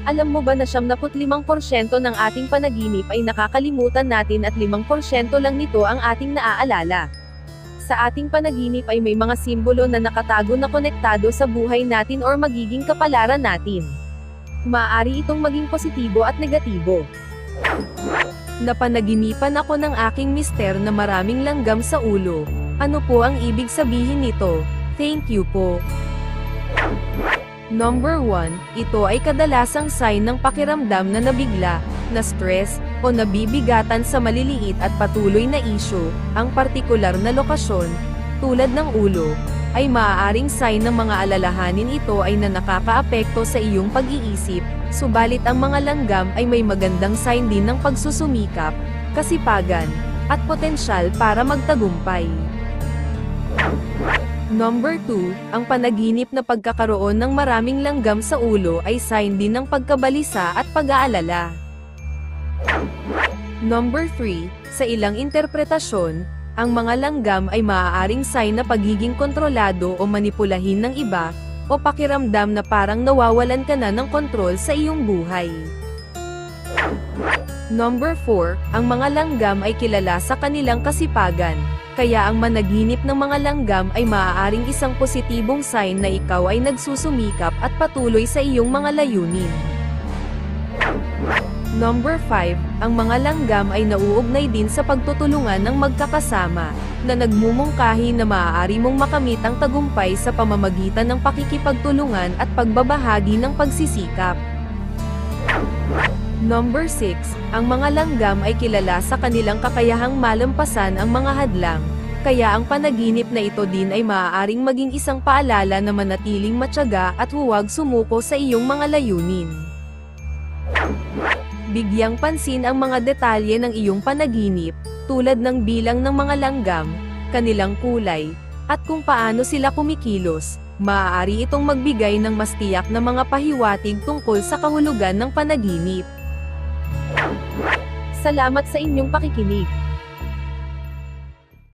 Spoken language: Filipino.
Alam mo ba na 75% ng ating panaginip ay nakakalimutan natin at 5% lang nito ang ating naaalala? Sa ating panaginip ay may mga simbolo na nakatago na konektado sa buhay natin or magiging kapalaran natin. Maaari itong maging positibo at negatibo. Napanaginipan ako ng aking mister na maraming langgam sa ulo. Ano po ang ibig sabihin nito? Thank you po. Number 1, ito ay kadalasang sign ng pakiramdam na nabigla, na stress, o nabibigatan sa maliliit at patuloy na issue. Ang partikular na lokasyon, tulad ng ulo, ay maaaring sign ng mga alalahanin. Ito ay na nakakaapekto sa iyong pag-iisip, subalit ang mga langgam ay may magandang sign din ng pagsusumikap, kasipagan, at potensyal para magtagumpay. Number 2, ang panaginip na pagkakaroon ng maraming langgam sa ulo ay sign din ng pagkabalisa at pag-aalala. Number 3, sa ilang interpretasyon, ang mga langgam ay maaaring sign na pagiging kontrolado o manipulahin ng iba, o pakiramdam na parang nawawalan ka na ng kontrol sa iyong buhay. Number 4, ang mga langgam ay kilala sa kanilang kasipagan. Kaya ang managinip ng mga langgam ay maaaring isang positibong sign na ikaw ay nagsusumikap at patuloy sa iyong mga layunin. Number 5, ang mga langgam ay nauugnay din sa pagtutulungan ng magkakasama, na nagmumungkahi na maaari mong makamit ang tagumpay sa pamamagitan ng pakikipagtulungan at pagbabahagi ng pagsisikap. Number 6, ang mga langgam ay kilala sa kanilang kakayahang malampasan ang mga hadlang, kaya ang panaginip na ito din ay maaaring maging isang paalala na manatiling matyaga at huwag sumuko sa iyong mga layunin. Bigyang pansin ang mga detalye ng iyong panaginip, tulad ng bilang ng mga langgam, kanilang kulay, at kung paano sila kumikilos. Maaari itong magbigay ng mas tiyak na mga pahiwatig tungkol sa kahulugan ng panaginip. Salamat sa inyong pakikinig.